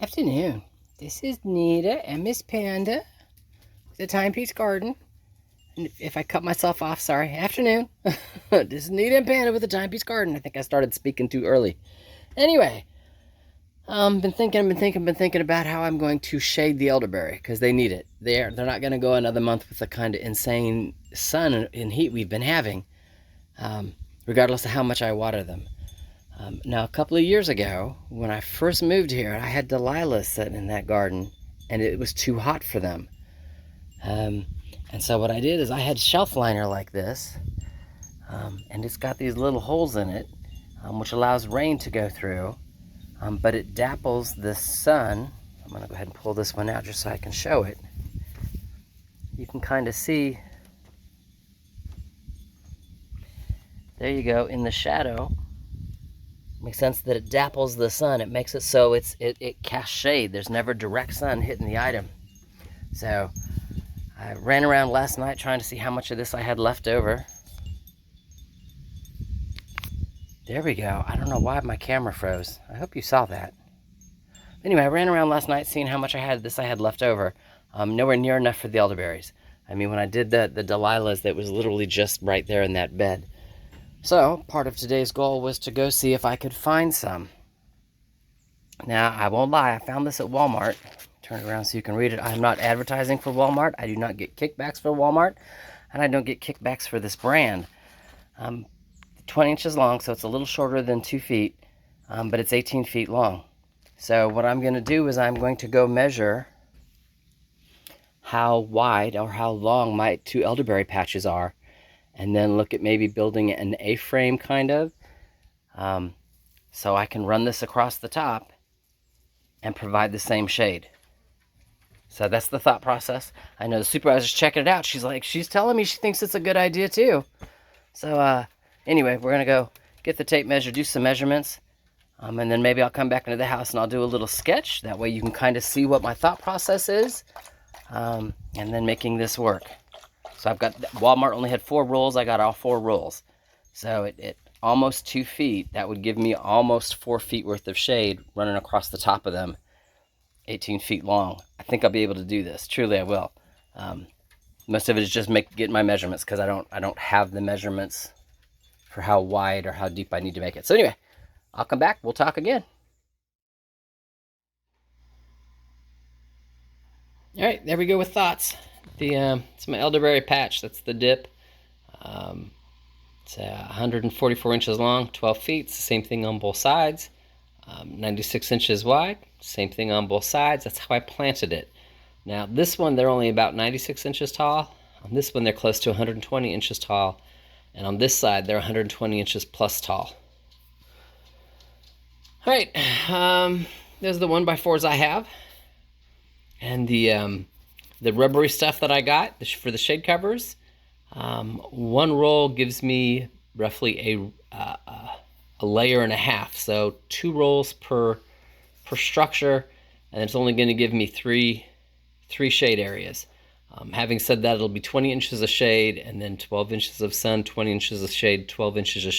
Afternoon. This is Nita and Miss Panda with the Timepiece Garden. And if I cut myself off, sorry. Afternoon. This is Nita and Panda with the Timepiece Garden. I think I started speaking too early. Anyway, been thinking about how I'm going to shade the elderberry because they need it. They're not going to go another month with the kind of insane sun and heat we've been having, regardless of how much I water them. Now, a couple of years ago, when I first moved here, I had Delilah sitting in that garden, and it was too hot for them. And so what I did is I had shelf liner like this, and it's got these little holes in it, which allows rain to go through, but it dapples the sun. I'm going to go ahead and pull this one out just so I can show it. You can kind of see, there you go, in the shadow. Makes sense that it dapples the sun. It makes it so it casts shade. There's never direct sun hitting the item. So I ran around last night trying to see how much of this I had left over. There we go. I don't know why my camera froze. I hope you saw that. Anyway, I ran around last night seeing how much I had left over. Nowhere near enough for the elderberries. I mean, when I did the Delilahs, that was literally just right there in that bed. So, part of today's goal was to go see if I could find some. Now, I won't lie, I found this at Walmart. Turn it around so you can read it. I'm not advertising for Walmart. I do not get kickbacks for Walmart. And I don't get kickbacks for this brand. 20 inches long, so it's a little shorter than 2 feet. But it's 18 feet long. So, what I'm going to do is I'm going to go measure how wide or how long my 2 elderberry patches are. And then look at maybe building an A-frame kind of, so I can run this across the top and provide the same shade. So that's the thought process. I know the supervisor's checking it out. She's telling me she thinks it's a good idea too. So anyway, we're gonna go get the tape measure, do some measurements, and then maybe I'll come back into the house and I'll do a little sketch. That way you can kind of see what my thought process is, and then making this work. So I've got, Walmart only had 4 rolls, I got all 4 rolls. So it almost 2 feet, that would give me almost 4 feet worth of shade running across the top of them, 18 feet long. I think I'll be able to do this, truly I will. Most of it is just getting my measurements because I don't have the measurements for how wide or how deep I need to make it. So anyway, I'll come back, we'll talk again. All right, there we go with thoughts. It's my elderberry patch. That's the dip. It's 144 inches long, 12 feet. It's the same thing on both sides. 96 inches wide. Same thing on both sides. That's how I planted it. Now this one, they're only about 96 inches tall. On this one, they're close to 120 inches tall. And on this side, they're 120 inches plus tall. All right, those are the 1x4s I have. And the rubbery stuff that I got for the shade covers, 1 roll gives me roughly a layer and a half. So 2 rolls per structure, and it's only going to give me three shade areas. Having said that, it'll be 20 inches of shade and then 12 inches of sun, 20 inches of shade, 12 inches of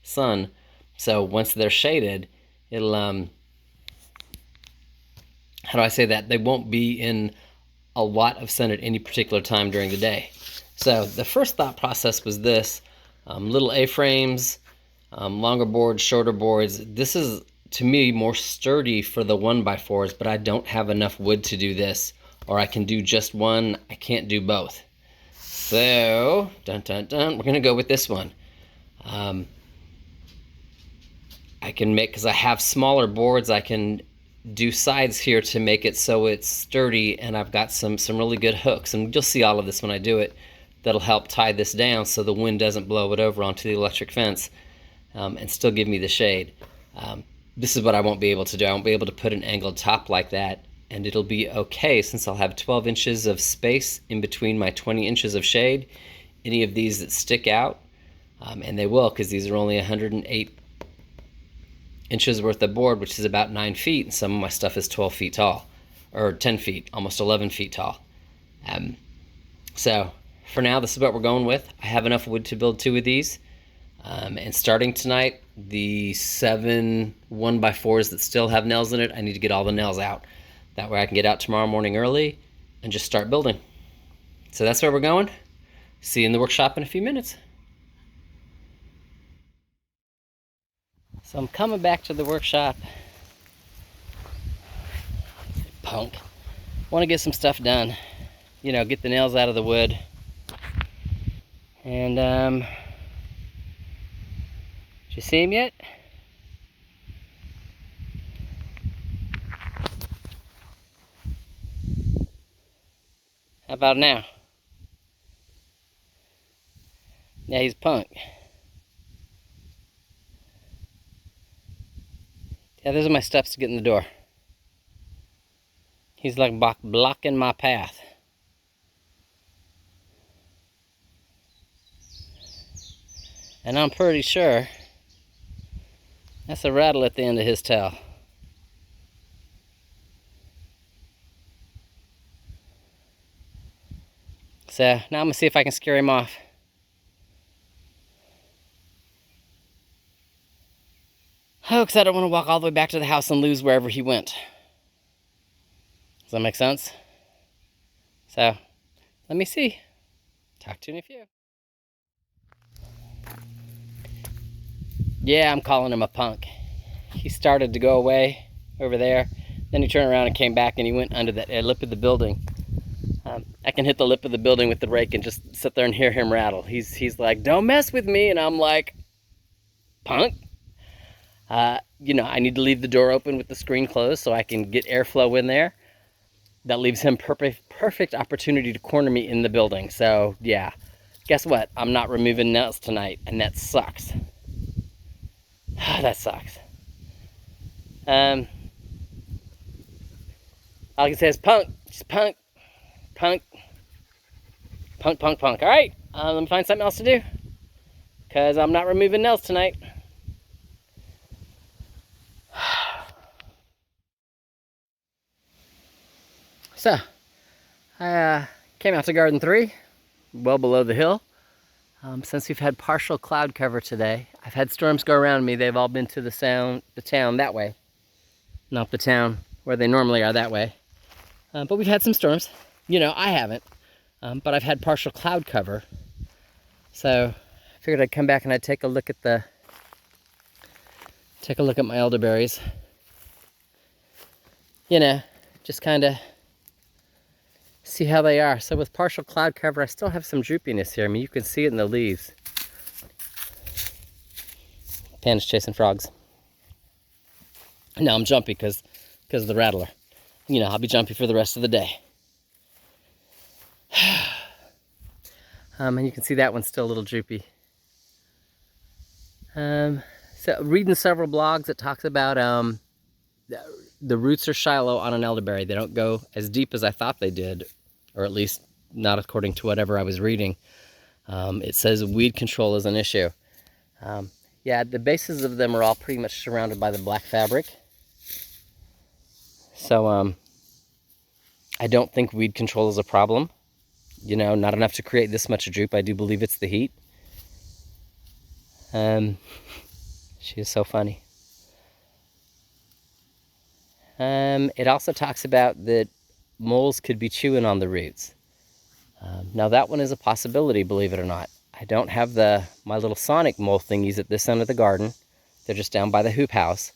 sun. So once they're shaded, it'll how do I say that? They won't be in a lot of sun at any particular time during the day. So the first thought process was this: little A-frames, longer boards, shorter boards. This is, to me, more sturdy for the 1x4s, but I don't have enough wood to do this, or I can do just one. I can't do both. So, dun dun dun, we're gonna go with this one. I can make, because I have smaller boards, I can do sides here to make it so it's sturdy, and I've got some really good hooks, and you'll see all of this when I do it. That'll help tie this down so the wind doesn't blow it over onto the electric fence, and still give me the shade. This is what I won't be able to do. I won't be able to put an angled top like that, and it'll be okay since I'll have 12 inches of space in between my 20 inches of shade. Any of these that stick out, and they will, because these are only 108 inches worth of board, which is about 9 feet, and some of my stuff is 12 feet tall, or 10 feet, almost 11 feet tall. So for now, this is what we're going with. I have enough wood to build 2 of these, and starting tonight, the 7 1x4s that still have nails in it. I need to get all the nails out. That way I can get out tomorrow morning early and just start building. So that's where we're going. See you in the workshop in a few minutes. So I'm coming back to the workshop. Punk. Want to get some stuff done. You know, get the nails out of the wood. And, did you see him yet? How about now? Yeah, he's Punk. Yeah, those are my steps to get in the door. He's like blocking my path. And I'm pretty sure that's a rattle at the end of his tail. So now I'm gonna see if I can scare him off. Oh, because I don't want to walk all the way back to the house and lose wherever he went. Does that make sense? So, let me see. Talk to you in a few. Yeah, I'm calling him a punk. He started to go away over there. Then he turned around and came back and he went under that lip of the building. I can hit the lip of the building with the rake and just sit there and hear him rattle. He's like, don't mess with me. And I'm like, Punk? You know, I need to leave the door open with the screen closed so I can get airflow in there. That leaves him perfect opportunity to corner me in the building. So, yeah. Guess what? I'm not removing nails tonight, and that sucks. That sucks. All I can say is Punk. Just Punk. Punk. Punk, punk, punk. All right. Let me find something else to do. Because I'm not removing nails tonight. So, I came out to Garden 3, well below the hill. Since we've had partial cloud cover today, I've had storms go around me. They've all been to the town that way, not the town where they normally are that way. But we've had some storms. You know, I haven't, but I've had partial cloud cover. So I figured I'd come back and I'd take a look at my elderberries. You know, just kind of see how they are. So with partial cloud cover, I still have some droopiness here. I mean, you can see it in the leaves. Panda's chasing frogs. Now I'm jumpy because of the rattler. You know, I'll be jumpy for the rest of the day. And you can see that one's still a little droopy. So reading several blogs, it talks about the roots are shallow on an elderberry. They don't go as deep as I thought they did, or at least not according to whatever I was reading. It says weed control is an issue. Yeah, the bases of them are all pretty much surrounded by the black fabric. So I don't think weed control is a problem. You know, not enough to create this much droop. I do believe it's the heat. She is so funny. It also talks about that moles could be chewing on the roots. Now that one is a possibility, believe it or not. I don't have my little sonic mole thingies at this end of the garden. They're just down by the hoop house.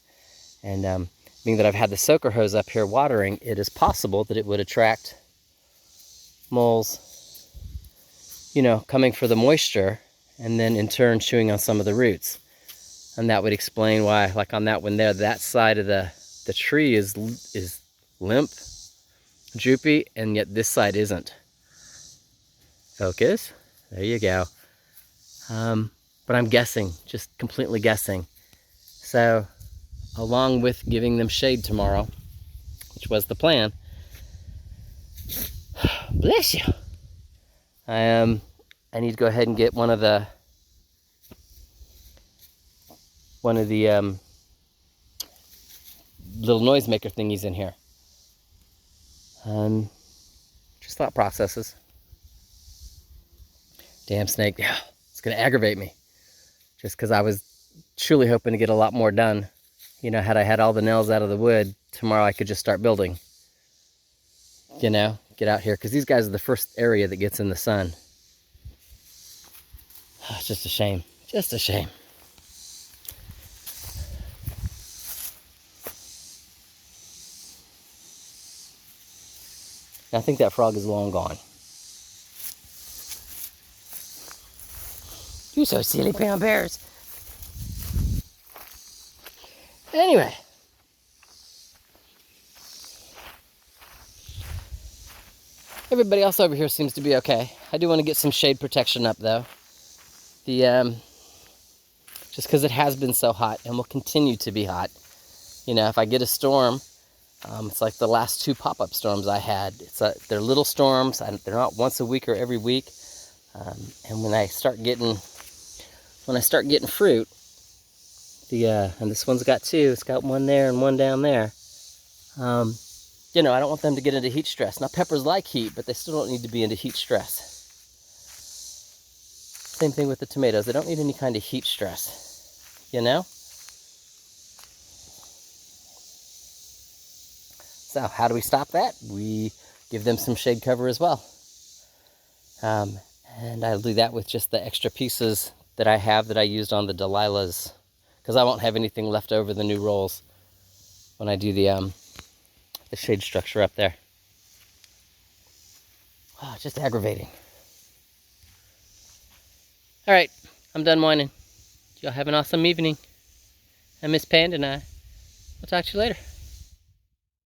And being that I've had the soaker hose up here watering, it is possible that it would attract moles, you know, coming for the moisture and then in turn chewing on some of the roots. And that would explain why, like on that one there, that side of the tree is limp, droopy, and yet this side isn't. Focus. There you go. But I'm guessing, just completely guessing. So, along with giving them shade tomorrow, which was the plan, bless you, I need to go ahead and get one of the little noisemaker thingies in here. Just thought processes. Damn snake. Yeah, it's gonna aggravate me. Just because I was truly hoping to get a lot more done. You know, had I had all the nails out of the wood, tomorrow I could just start building. You know, get out here, because these guys are the first area that gets in the sun. It's just a shame. Just a shame. I think that frog is long gone. You so silly, Pam Bears. Anyway. Everybody else over here seems to be okay. I do want to get some shade protection up though. Just because it has been so hot and will continue to be hot. You know, if I get a storm, it's like the last 2 pop-up storms I had. They're little storms. They're not once a week or every week. And when I start getting fruit, and this one's got 2. It's got one there and one down there. You know, I don't want them to get into heat stress. Now, peppers like heat, but they still don't need to be into heat stress. Same thing with the tomatoes. They don't need any kind of heat stress, you know? So how do we stop that? We give them some shade cover as well. And I'll do that with just the extra pieces that I have that I used on the Delilahs, because I won't have anything left over the new rolls when I do the shade structure up there. Oh, just aggravating. All right, I'm done whining. Y'all have an awesome evening. And Miss Panda and I will talk to you later.